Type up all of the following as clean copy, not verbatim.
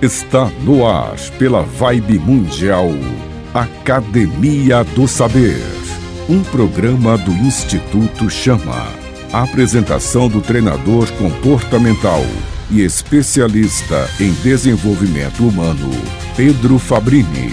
Está no ar pela Vibe Mundial, Academia do Saber, um programa do Instituto Chama. Apresentação do treinador comportamental e especialista em desenvolvimento humano, Pedro Fabrini.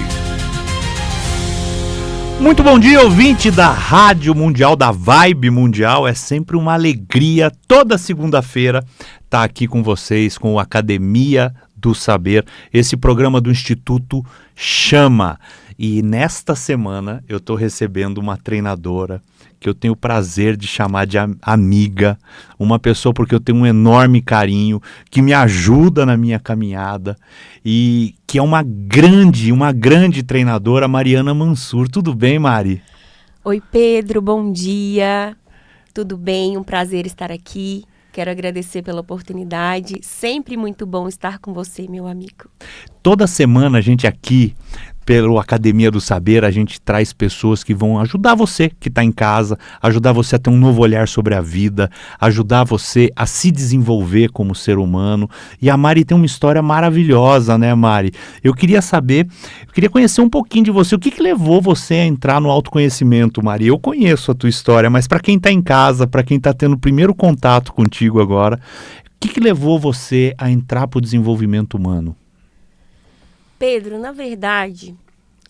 Muito bom dia, ouvinte da Rádio Mundial, da Vibe Mundial. É sempre uma alegria, toda segunda-feira, estar aqui com vocês, com o Academia do Saber, esse programa do Instituto Chama. E nesta semana eu estou recebendo uma treinadora que eu tenho o prazer de chamar de amiga, uma pessoa porque eu tenho um enorme carinho, que me ajuda na minha caminhada e que é uma grande treinadora, Mariana Mansur. Tudo bem, Mari? Oi, Pedro, bom dia. Tudo bem? Um prazer estar aqui. Quero agradecer pela oportunidade. Sempre muito bom estar com você, meu amigo. Toda semana a gente aqui, pelo Academia do Saber, a gente traz pessoas que vão ajudar você que está em casa, ajudar você a ter um novo olhar sobre a vida, ajudar você a se desenvolver como ser humano. E a Mari tem uma história maravilhosa, né, Mari? Eu queria conhecer um pouquinho de você. O que levou você a entrar no autoconhecimento, Mari? Eu conheço a tua história, mas para quem está em casa, para quem está tendo o primeiro contato contigo agora, o que levou você a entrar para o desenvolvimento humano? Pedro, na verdade,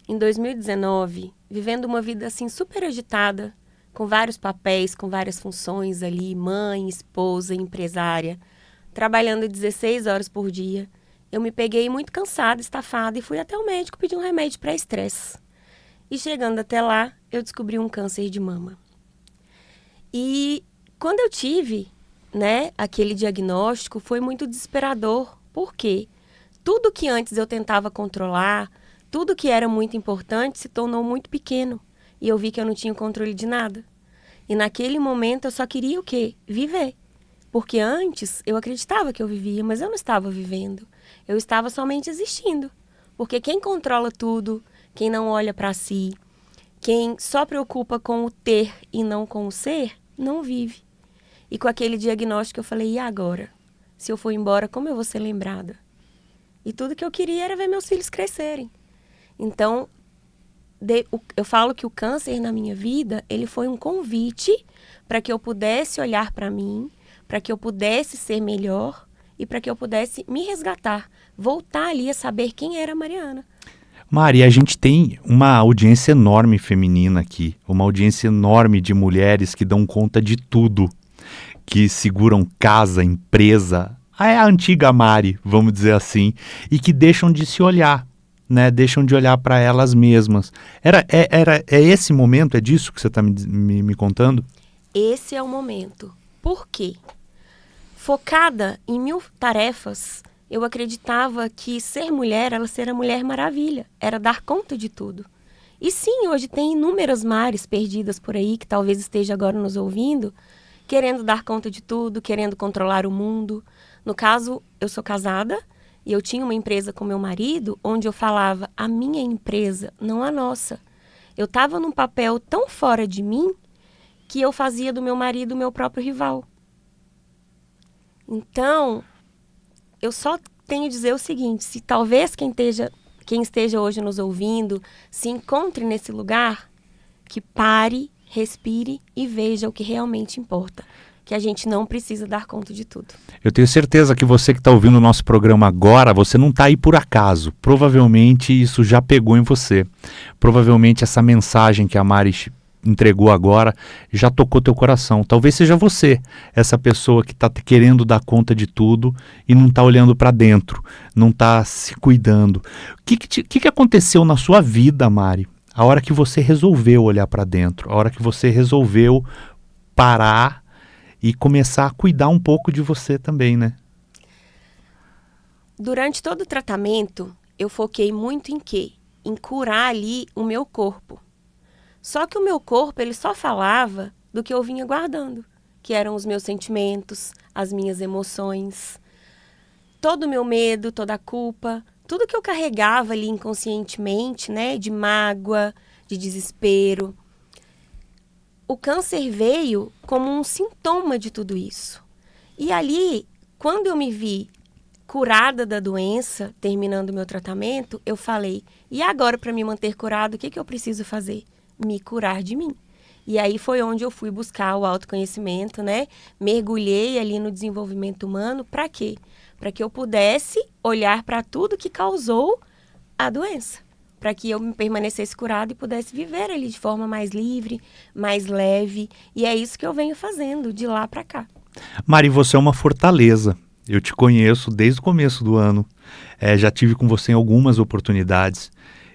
em 2019, vivendo uma vida assim super agitada, com vários papéis, com várias funções ali, mãe, esposa, empresária, trabalhando 16 horas por dia, eu me peguei muito cansada, estafada e fui até o médico pedir um remédio para estresse. E chegando até lá, eu descobri um câncer de mama. E quando eu tive, aquele diagnóstico, foi muito desesperador. Por quê? Tudo que antes eu tentava controlar, tudo que era muito importante se tornou muito pequeno. E eu vi que eu não tinha controle de nada. E naquele momento eu só queria o quê? Viver. Porque antes eu acreditava que eu vivia, mas eu não estava vivendo. Eu estava somente existindo. Porque quem controla tudo, quem não olha para si, quem só preocupa com o ter e não com o ser, não vive. E com aquele diagnóstico eu falei, e agora? Se eu for embora, como eu vou ser lembrada? E tudo que eu queria era ver meus filhos crescerem. Então, eu falo que o câncer na minha vida, ele foi um convite para que eu pudesse olhar para mim, para que eu pudesse ser melhor e para que eu pudesse me resgatar, voltar ali a saber quem era a Mariana. Mari, a gente tem uma audiência enorme feminina aqui, uma audiência enorme de mulheres que dão conta de tudo, que seguram casa, empresa, é a antiga Mari, vamos dizer assim, e que deixam de se olhar, né? Deixam de olhar para elas mesmas. É esse momento, é disso que você está me contando? Esse é o momento. Por quê? Focada em 1000 tarefas, eu acreditava que ser mulher era ser a Mulher Maravilha, era dar conta de tudo. E sim, hoje tem inúmeras Maris perdidas por aí, que talvez esteja agora nos ouvindo, querendo dar conta de tudo, querendo controlar o mundo. No caso, eu sou casada e eu tinha uma empresa com meu marido onde eu falava a minha empresa, não a nossa. Eu estava num papel tão fora de mim que eu fazia do meu marido o meu próprio rival. Então, eu só tenho a dizer o seguinte, se talvez quem esteja hoje nos ouvindo se encontre nesse lugar, que pare, respire e veja o que realmente importa. Que a gente não precisa dar conta de tudo. Eu tenho certeza que você que está ouvindo o nosso programa agora, você não está aí por acaso. Provavelmente isso já pegou em você. Provavelmente essa mensagem que a Mari entregou agora já tocou teu coração. Talvez seja você, essa pessoa que está querendo dar conta de tudo e não está olhando para dentro, não está se cuidando. O que aconteceu na sua vida, Mari? A hora que você resolveu olhar para dentro, a hora que você resolveu parar e começar a cuidar um pouco de você também, né? Durante todo o tratamento, eu foquei muito em quê? Em curar ali o meu corpo. Só que o meu corpo, ele só falava do que eu vinha guardando, que eram os meus sentimentos, as minhas emoções, todo o meu medo, toda a culpa, tudo que eu carregava ali inconscientemente, de mágoa, de desespero. O câncer veio como um sintoma de tudo isso. E ali, quando eu me vi curada da doença, terminando o meu tratamento, eu falei, e agora para me manter curado, o que eu preciso fazer? Me curar de mim. E aí foi onde eu fui buscar o autoconhecimento, né? Mergulhei ali no desenvolvimento humano, para quê? Para que eu pudesse olhar para tudo que causou a doença. Para que eu me permanecesse curado e pudesse viver ali de forma mais livre, mais leve. E é isso que eu venho fazendo de lá para cá. Mari, você é uma fortaleza. Eu te conheço desde o começo do ano. Já tive com você em algumas oportunidades.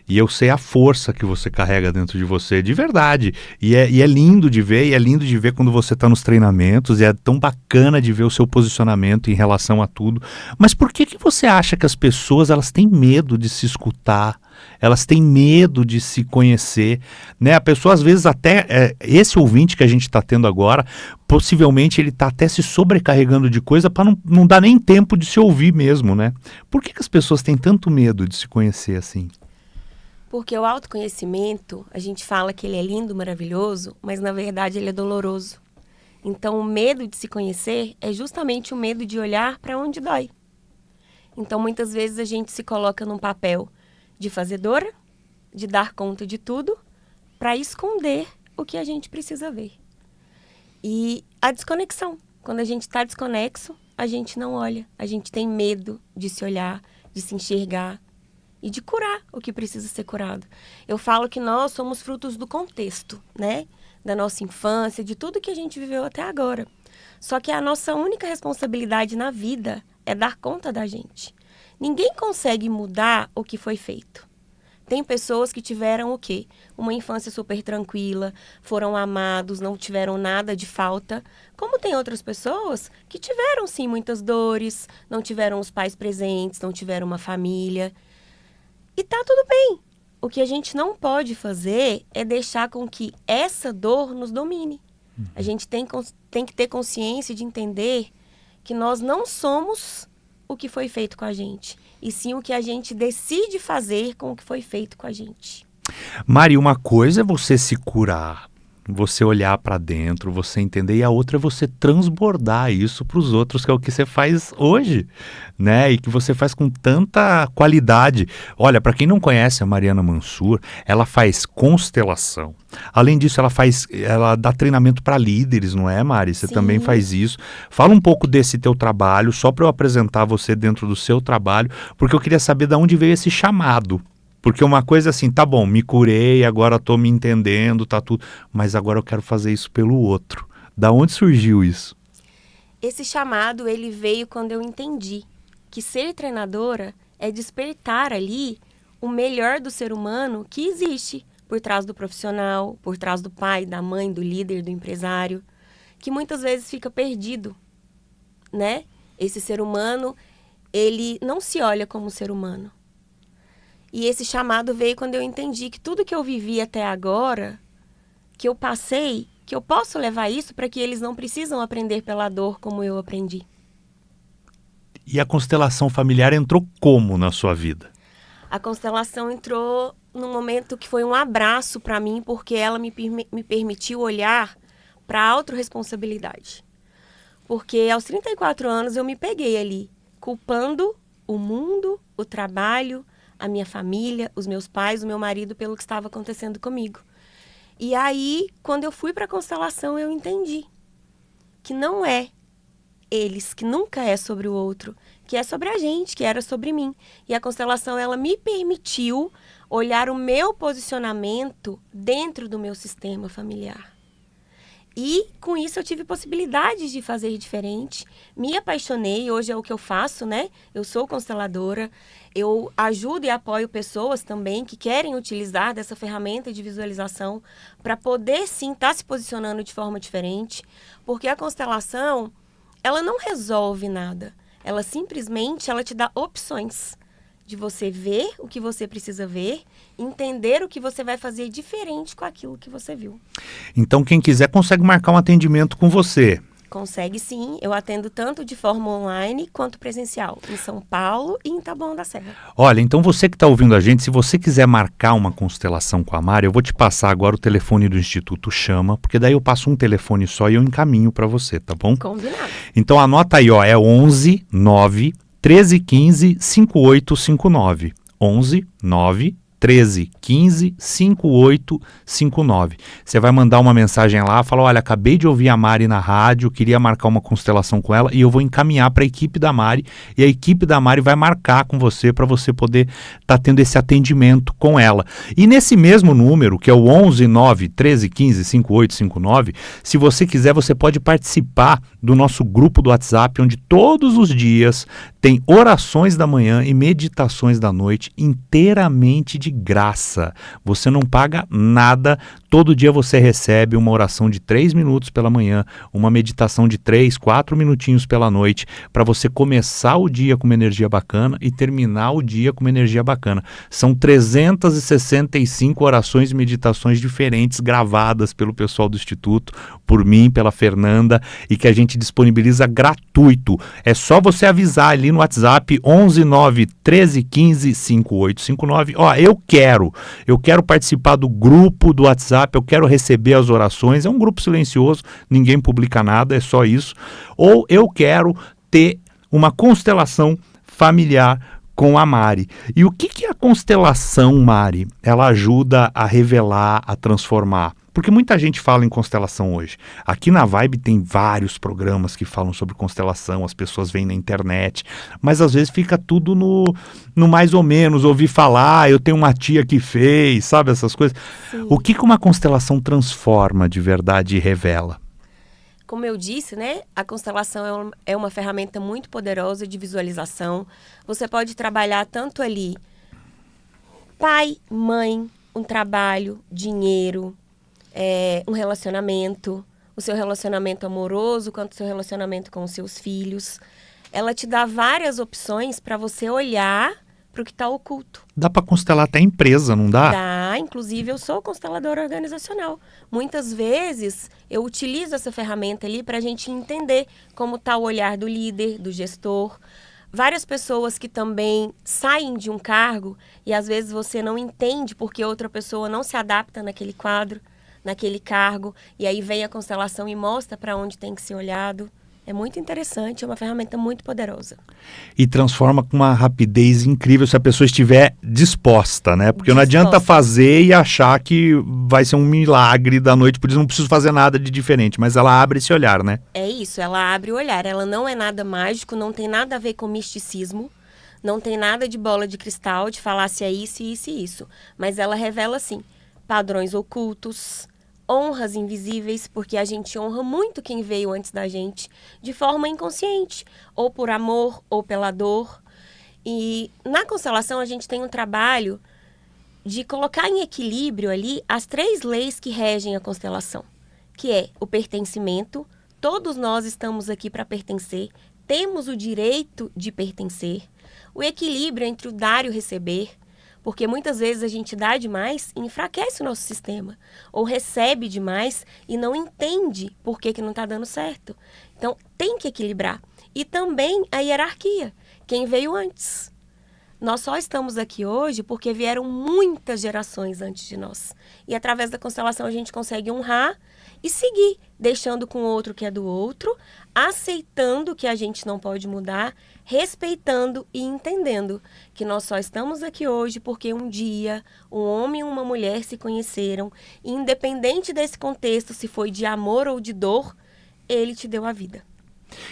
E eu sei a força que você carrega dentro de você, de verdade. E é lindo de ver, e é lindo de ver quando você está nos treinamentos, e é tão bacana de ver o seu posicionamento em relação a tudo. Mas por que você acha que as pessoas elas têm medo de se escutar? Elas têm medo de se conhecer, né? A pessoa, às vezes, até esse ouvinte que a gente está tendo agora, possivelmente ele está até se sobrecarregando de coisa para não dar nem tempo de se ouvir mesmo, né? Por que as pessoas têm tanto medo de se conhecer assim? Porque o autoconhecimento, a gente fala que ele é lindo, maravilhoso, mas na verdade ele é doloroso. Então o medo de se conhecer é justamente o medo de olhar para onde dói. Então muitas vezes a gente se coloca num papel de fazedora, de dar conta de tudo, para esconder o que a gente precisa ver. E a desconexão. Quando a gente está desconexo, a gente não olha. A gente tem medo de se olhar, de se enxergar e de curar o que precisa ser curado. Eu falo que nós somos frutos do contexto, né? Da nossa infância, de tudo que a gente viveu até agora. Só que a nossa única responsabilidade na vida é dar conta da gente. Ninguém consegue mudar o que foi feito. Tem pessoas que tiveram o quê? Uma infância super tranquila, foram amados, não tiveram nada de falta. Como tem outras pessoas que tiveram, sim, muitas dores, não tiveram os pais presentes, não tiveram uma família. E tá tudo bem. O que a gente não pode fazer é deixar com que essa dor nos domine. A gente tem que ter consciência de entender que nós não somos o que foi feito com a gente, e sim o que a gente decide fazer com o que foi feito com a gente. Mari, uma coisa é você se curar, você olhar para dentro, você entender, e a outra é você transbordar isso para os outros, que é o que você faz hoje, né? E que você faz com tanta qualidade. Olha, para quem não conhece a Mariana Mansur, ela faz constelação. Além disso, ela dá treinamento para líderes, não é, Mari? Você Sim. também faz isso. Fala um pouco desse teu trabalho, só para eu apresentar você dentro do seu trabalho, porque eu queria saber de onde veio esse chamado. Porque uma coisa assim, tá bom, me curei, agora tô me entendendo, tá tudo, mas agora eu quero fazer isso pelo outro. Da onde surgiu isso? Esse chamado, ele veio quando eu entendi que ser treinadora é despertar ali o melhor do ser humano que existe por trás do profissional, por trás do pai, da mãe, do líder, do empresário, que muitas vezes fica perdido, né? Esse ser humano, ele não se olha como ser humano. E esse chamado veio quando eu entendi que tudo que eu vivi até agora, que eu passei, que eu posso levar isso para que eles não precisam aprender pela dor como eu aprendi. E a constelação familiar entrou como na sua vida? A constelação entrou num momento que foi um abraço para mim, porque ela me permitiu olhar para a autorresponsabilidade. Porque aos 34 anos eu me peguei ali, culpando o mundo, o trabalho, a minha família, os meus pais, o meu marido pelo que estava acontecendo comigo. E aí, quando eu fui para a constelação, eu entendi que não é eles, que nunca é sobre o outro, que é sobre a gente, que era sobre mim. E a constelação, ela me permitiu olhar o meu posicionamento dentro do meu sistema familiar. E com isso eu tive possibilidades de fazer diferente, me apaixonei, hoje é o que eu faço, né? Eu sou consteladora, eu ajudo e apoio pessoas também que querem utilizar dessa ferramenta de visualização para poder sim estar se posicionando de forma diferente, porque a constelação, ela não resolve nada, ela simplesmente te dá opções de você ver o que você precisa ver, entender o que você vai fazer diferente com aquilo que você viu. Então, quem quiser consegue marcar um atendimento com você. Consegue sim, eu atendo tanto de forma online quanto presencial, em São Paulo e em Taboão da Serra. Olha, então você que está ouvindo a gente, se você quiser marcar uma constelação com a Mari, eu vou te passar agora o telefone do Instituto Chama, porque daí eu passo um telefone só e eu encaminho para você, tá bom? Combinado. Então anota aí, ó, é 11 9 1315 5859. 11 9 13 15 5859. Você vai mandar uma mensagem lá, fala: olha, acabei de ouvir a Mari na rádio, queria marcar uma constelação com ela, e eu vou encaminhar para a equipe da Mari, e a equipe da Mari vai marcar com você para você poder estar tendo esse atendimento com ela. E nesse mesmo número, que é o 11 9 13 15 5859, se você quiser, você pode participar do nosso grupo do WhatsApp, onde todos os dias tem orações da manhã e meditações da noite inteiramente de graça. Você não paga nada. Todo dia você recebe uma oração de 3 minutos pela manhã, uma meditação de 3, 4 minutinhos pela noite, para você começar o dia com uma energia bacana e terminar o dia com uma energia bacana. São 365 orações e meditações diferentes gravadas pelo pessoal do Instituto, por mim, pela Fernanda, e que a gente disponibiliza gratuito. É só você avisar ali no WhatsApp 11 9 13 15 5859. Ó, eu quero participar do grupo do WhatsApp, eu quero receber as orações. É um grupo silencioso, ninguém publica nada, é só isso. Ou eu quero ter uma constelação familiar com a Mari. E o que a constelação, Mari, ela ajuda a revelar, a transformar? Porque muita gente fala em constelação hoje. Aqui na Vibe tem vários programas que falam sobre constelação, as pessoas veem na internet, mas às vezes fica tudo no mais ou menos, ouvi falar, eu tenho uma tia que fez, sabe, essas coisas. Sim. O que uma constelação transforma de verdade e revela? Como eu disse, né, a constelação é uma ferramenta muito poderosa de visualização. Você pode trabalhar tanto ali pai, mãe, um trabalho, dinheiro, um relacionamento, o seu relacionamento amoroso, quanto o seu relacionamento com os seus filhos. Ela te dá várias opções para você olhar para o que está oculto. Dá para constelar até a empresa, não dá? Dá, inclusive eu sou consteladora organizacional. Muitas vezes eu utilizo essa ferramenta ali para a gente entender como está o olhar do líder, do gestor. Várias pessoas que também saem de um cargo e às vezes você não entende porque outra pessoa não se adapta naquele quadro, naquele cargo, e aí vem a constelação e mostra para onde tem que ser olhado. É muito interessante, é uma ferramenta muito poderosa. E transforma com uma rapidez incrível se a pessoa estiver disposta, né? Porque não adianta fazer e achar que vai ser um milagre da noite, por isso não preciso fazer nada de diferente, mas ela abre esse olhar, né? É isso, ela abre o olhar, ela não é nada mágico, não tem nada a ver com misticismo, não tem nada de bola de cristal, de falar se é isso, isso e isso, mas ela revela, assim, padrões ocultos, honras invisíveis, porque a gente honra muito quem veio antes da gente, de forma inconsciente, ou por amor, ou pela dor. E na constelação a gente tem um trabalho de colocar em equilíbrio ali as 3 leis que regem a constelação, que é o pertencimento. Todos nós estamos aqui para pertencer, temos o direito de pertencer, o equilíbrio entre o dar e o receber, porque muitas vezes a gente dá demais e enfraquece o nosso sistema. Ou recebe demais e não entende por que não está dando certo. Então, tem que equilibrar. E também a hierarquia. Quem veio antes? Nós só estamos aqui hoje porque vieram muitas gerações antes de nós. E através da constelação a gente consegue honrar e seguir, deixando com o outro que é do outro, aceitando que a gente não pode mudar, respeitando e entendendo que nós só estamos aqui hoje porque um dia um homem e uma mulher se conheceram e, independente desse contexto, se foi de amor ou de dor, ele te deu a vida.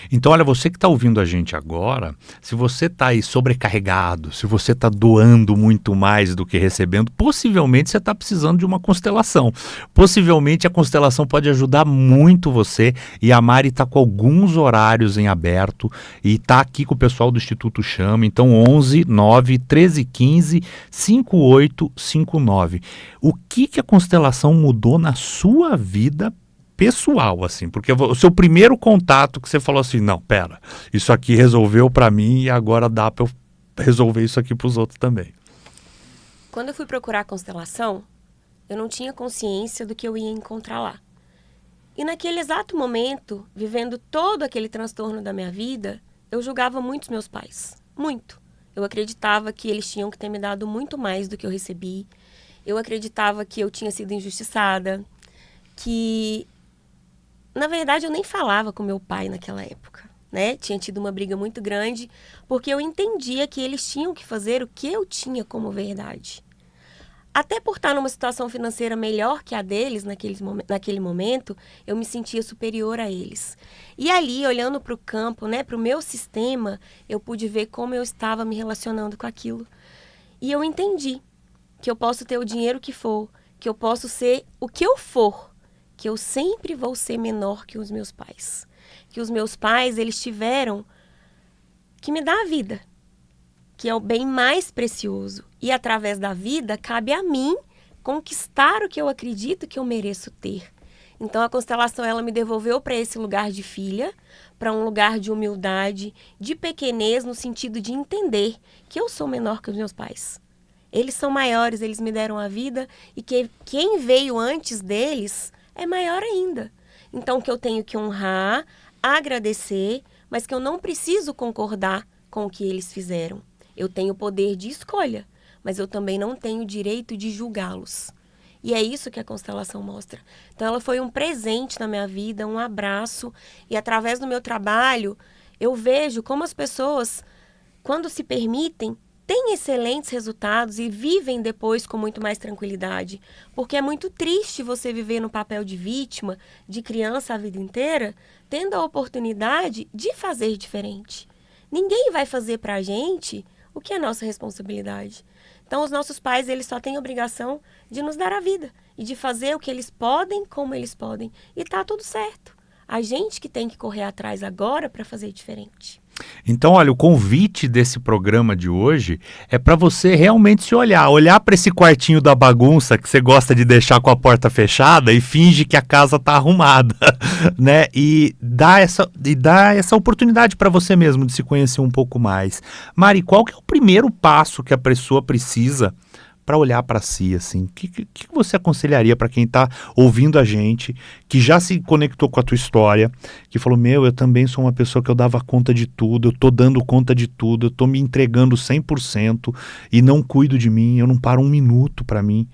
Então, olha, você que está ouvindo a gente agora, se você está aí sobrecarregado, se você está doando muito mais do que recebendo, possivelmente você está precisando de uma constelação. Possivelmente a constelação pode ajudar muito você, e a Mari está com alguns horários em aberto e está aqui com o pessoal do Instituto Chama. Então 11 9 13 15 5859. O que a constelação mudou na sua vida pessoal, assim, porque o seu primeiro contato que você falou assim, não, pera, isso aqui resolveu pra mim e agora dá pra eu resolver isso aqui pros outros também. Quando eu fui procurar a constelação, eu não tinha consciência do que eu ia encontrar lá. E naquele exato momento, vivendo todo aquele transtorno da minha vida, eu julgava muito os meus pais, muito. Eu acreditava que eles tinham que ter me dado muito mais do que eu recebi. Eu acreditava que eu tinha sido injustiçada, que... Na verdade, eu nem falava com meu pai naquela época. né? Tinha tido uma briga muito grande, porque eu entendia que eles tinham que fazer o que eu tinha como verdade. Até por estar numa situação financeira melhor que a deles naquele momento, eu me sentia superior a eles. E ali, olhando para o campo, né, para o meu sistema, eu pude ver como eu estava me relacionando com aquilo. E eu entendi que eu posso ter o dinheiro que for, que eu posso ser o que eu for, que eu sempre vou ser menor que os meus pais. Que os meus pais, eles tiveram que me dar a vida, que é o bem mais precioso. E através da vida, cabe a mim conquistar o que eu acredito que eu mereço ter. Então, a constelação, ela me devolveu para esse lugar de filha, para um lugar de humildade, de pequenez, no sentido de entender que eu sou menor que os meus pais. Eles são maiores, eles me deram a vida, e que quem veio antes deles é maior ainda. Então, que eu tenho que honrar, agradecer, mas que eu não preciso concordar com o que eles fizeram. Eu tenho poder de escolha, mas eu também não tenho o direito de julgá-los. E é isso que a constelação mostra. Então, ela foi um presente na minha vida, um abraço. E através do meu trabalho, eu vejo como as pessoas, quando se permitem, têm excelentes resultados e vivem depois com muito mais tranquilidade. Porque é muito triste você viver no papel de vítima, de criança a vida inteira, tendo a oportunidade de fazer diferente. Ninguém vai fazer pra gente o que é nossa responsabilidade. Então, os nossos pais, eles só têm a obrigação de nos dar a vida e de fazer o que eles podem, como eles podem. E tá tudo certo. A gente que tem que correr atrás agora para fazer diferente. Então, olha, o convite desse programa de hoje é para você realmente se olhar para esse quartinho da bagunça que você gosta de deixar com a porta fechada e finge que a casa tá arrumada, né? E dá essa oportunidade para você mesmo de se conhecer um pouco mais. Mari, qual que é o primeiro passo que a pessoa precisa para olhar para si, assim? O que você aconselharia para quem está ouvindo a gente, que já se conectou com a tua história, que falou, eu também sou uma pessoa que eu dava conta de tudo, eu tô dando conta de tudo, eu tô me entregando 100% e não cuido de mim, eu não paro um minuto para mim.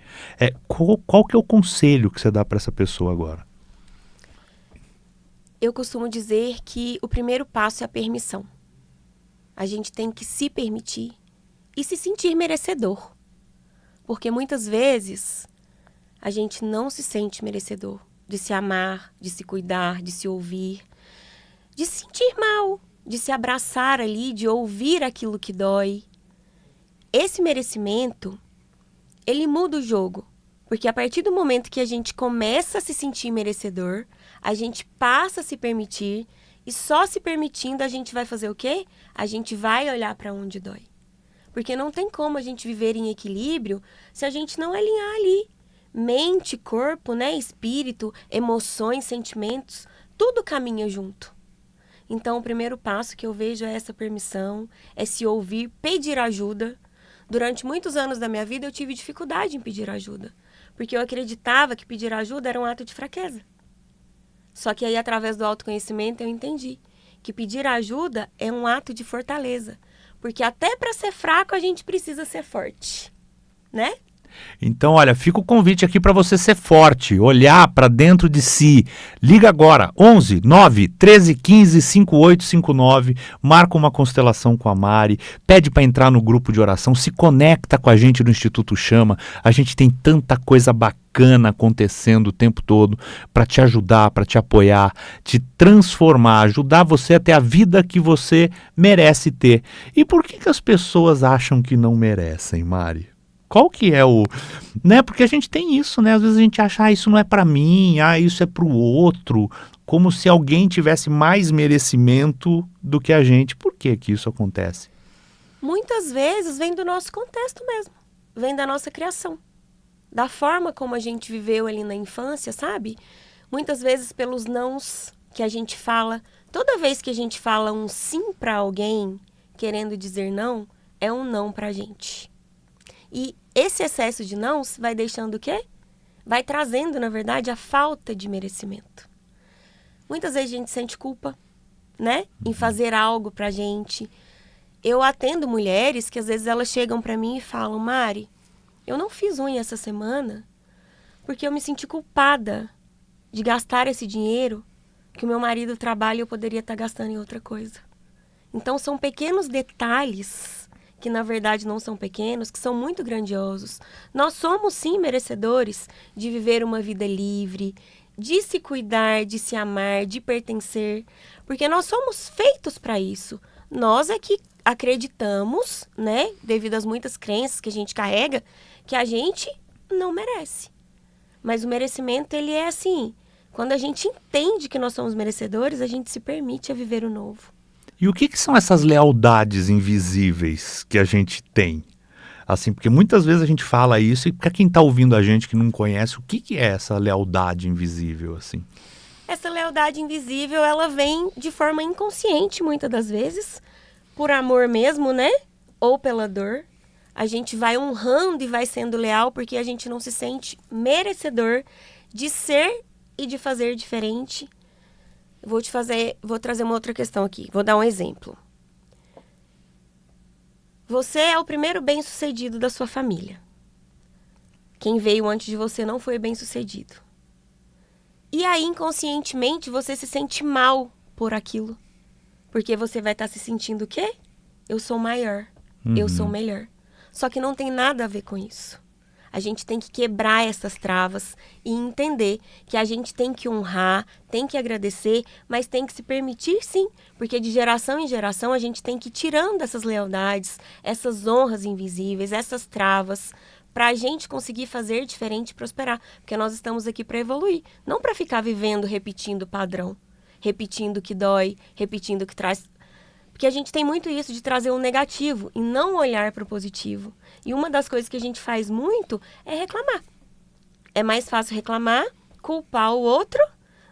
Qual que é o conselho que você dá para essa pessoa agora? Eu costumo dizer que o primeiro passo é a permissão. A gente tem que se permitir e se sentir merecedor. Porque muitas vezes a gente não se sente merecedor de se amar, de se cuidar, de se ouvir, de se sentir mal, de se abraçar ali, de ouvir aquilo que dói. Esse merecimento, ele muda o jogo. Porque a partir do momento que a gente começa a se sentir merecedor, a gente passa a se permitir e só se permitindo a gente vai fazer o quê? A gente vai olhar para onde dói. Porque não tem como a gente viver em equilíbrio se a gente não alinhar ali. Mente, corpo, né, espírito, emoções, sentimentos, tudo caminha junto. Então, o primeiro passo que eu vejo é essa permissão, é se ouvir, pedir ajuda. Durante muitos anos da minha vida, eu tive dificuldade em pedir ajuda. Porque eu acreditava que pedir ajuda era um ato de fraqueza. Só que aí, através do autoconhecimento, eu entendi que pedir ajuda é um ato de fortaleza. Porque até para ser fraco a gente precisa ser forte, né? Então, olha, fica o convite aqui para você ser forte, olhar para dentro de si. Liga agora, 11 9 13 15 5859, marca uma constelação com a Mari, pede para entrar no grupo de oração, se conecta com a gente do Instituto Chama. A gente tem tanta coisa bacana acontecendo o tempo todo para te ajudar, para te apoiar, te transformar, ajudar você a ter a vida que você merece ter. E por que as pessoas acham que não merecem, Mari? Qual que é o... né? Porque a gente tem isso, né? Às vezes a gente acha, isso não é para mim, isso é para o outro, como se alguém tivesse mais merecimento do que a gente. Por que isso acontece? Muitas vezes vem do nosso contexto mesmo, vem da nossa criação, da forma como a gente viveu ali na infância, sabe? Muitas vezes pelos nãos que a gente fala. Toda vez que a gente fala um sim para alguém, querendo dizer não, é um não pra gente. E esse excesso de nãos vai deixando o quê? Vai trazendo, na verdade, a falta de merecimento. Muitas vezes a gente sente culpa, né? Em fazer algo pra gente. Eu atendo mulheres que às vezes elas chegam pra mim e falam, Mari, eu não fiz unha essa semana porque eu me senti culpada de gastar esse dinheiro que o meu marido trabalha e eu poderia estar gastando em outra coisa. Então, são pequenos detalhes, que na verdade não são pequenos, que são muito grandiosos. Nós somos, sim, merecedores de viver uma vida livre, de se cuidar, de se amar, de pertencer, porque nós somos feitos para isso. Nós é que acreditamos, né, devido às muitas crenças que a gente carrega, que a gente não merece. Mas o merecimento, ele é assim, quando a gente entende que nós somos merecedores, a gente se permite a viver o novo. E o que são essas lealdades invisíveis que a gente tem? Assim, porque muitas vezes a gente fala isso e para quem está ouvindo a gente que não conhece, o que é essa lealdade invisível, assim? Essa lealdade invisível, ela vem de forma inconsciente, muitas das vezes, por amor mesmo, né? Ou pela dor. A gente vai honrando e vai sendo leal porque a gente não se sente merecedor de ser e de fazer diferente. Vou trazer uma outra questão aqui. Vou dar um exemplo. Você é o primeiro bem-sucedido da sua família. Quem veio antes de você não foi bem-sucedido. E aí, inconscientemente, você se sente mal por aquilo. Porque você vai estar se sentindo o quê? Eu sou maior. Eu sou melhor. Só que não tem nada a ver com isso. A gente tem que quebrar essas travas e entender que a gente tem que honrar, tem que agradecer, mas tem que se permitir sim, porque de geração em geração a gente tem que ir tirando essas lealdades, essas honras invisíveis, essas travas, para a gente conseguir fazer diferente e prosperar, porque nós estamos aqui para evoluir, não para ficar vivendo repetindo o padrão, repetindo o que dói, repetindo o que traz... Porque a gente tem muito isso de trazer o negativo e não olhar para o positivo. E uma das coisas que a gente faz muito é reclamar. É mais fácil reclamar, culpar o outro,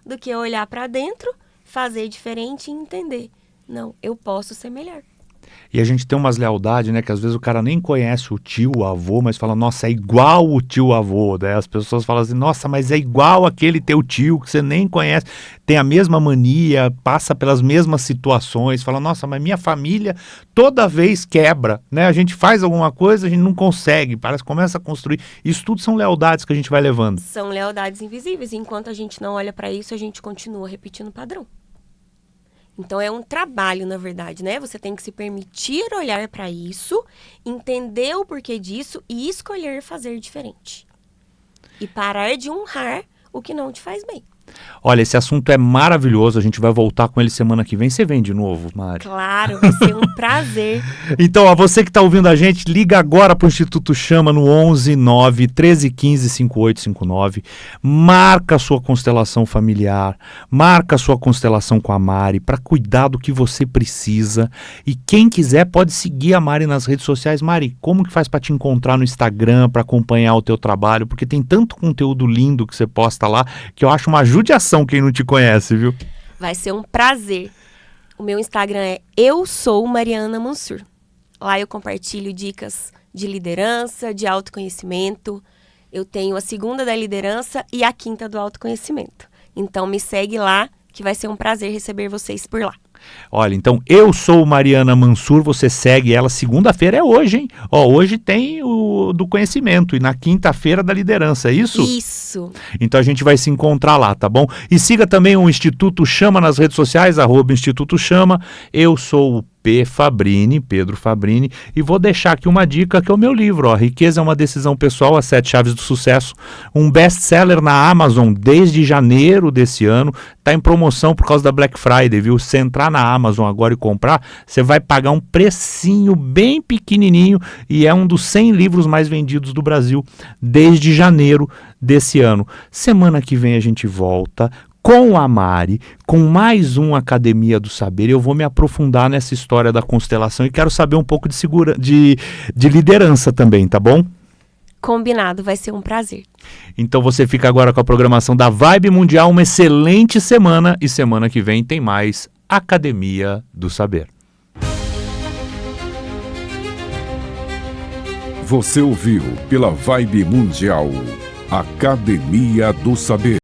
do que olhar para dentro, fazer diferente e entender. Não, eu posso ser melhor. E a gente tem umas lealdades, né, que às vezes o cara nem conhece o tio, o avô, mas fala, nossa, é igual o tio avô, né? As pessoas falam assim, nossa, mas é igual aquele teu tio que você nem conhece, tem a mesma mania, passa pelas mesmas situações, fala, nossa, mas minha família toda vez quebra, né? A gente faz alguma coisa, a gente não consegue, parece que começa a construir. Isso tudo são lealdades que a gente vai levando. São lealdades invisíveis, e enquanto a gente não olha para isso, a gente continua repetindo o padrão. Então, é um trabalho, na verdade, né? Você tem que se permitir olhar para isso, entender o porquê disso e escolher fazer diferente. E parar de honrar o que não te faz bem. Olha, esse assunto é maravilhoso, a gente vai voltar com ele semana que vem. Você vem de novo, Mari? Claro, vai ser um prazer. Então, ó, você que está ouvindo a gente, liga agora para o Instituto Chama no 11 9 13 15 5859. Marca a sua constelação familiar, marca a sua constelação com a Mari para cuidar do que você precisa. E quem quiser pode seguir a Mari nas redes sociais. Mari, como que faz para te encontrar no Instagram, para acompanhar o teu trabalho? Porque tem tanto conteúdo lindo que você posta lá que eu acho uma judiação quem não te conhece, viu? Vai ser um prazer. O meu Instagram é Eu Sou Mariana Mansur. Lá eu compartilho dicas de liderança, de autoconhecimento. Eu tenho a segunda da liderança e a quinta do autoconhecimento. Então me segue lá, que vai ser um prazer receber vocês por lá. Olha, então eu sou Mariana Mansur, você segue ela, segunda-feira é hoje, hein? Ó, hoje tem o do conhecimento e na quinta-feira da liderança, é isso? Isso. Então a gente vai se encontrar lá, tá bom? E siga também o Instituto Chama nas redes sociais, @Instituto Chama. Eu sou o Pedro Fabrini, e vou deixar aqui uma dica que é o meu livro, ó, Riqueza é uma Decisão Pessoal, as 7 Chaves do Sucesso, um best-seller na Amazon desde janeiro desse ano, tá em promoção por causa da Black Friday, viu? Se entrar na Amazon agora e comprar, você vai pagar um precinho bem pequenininho e é um dos 100 livros mais vendidos do Brasil desde janeiro desse ano. Semana que vem a gente volta com a Mari, com mais um Academia do Saber. Eu vou me aprofundar nessa história da constelação e quero saber um pouco de liderança também, tá bom? Combinado, vai ser um prazer. Então você fica agora com a programação da Vibe Mundial, uma excelente semana, e semana que vem tem mais Academia do Saber. Você ouviu pela Vibe Mundial, Academia do Saber.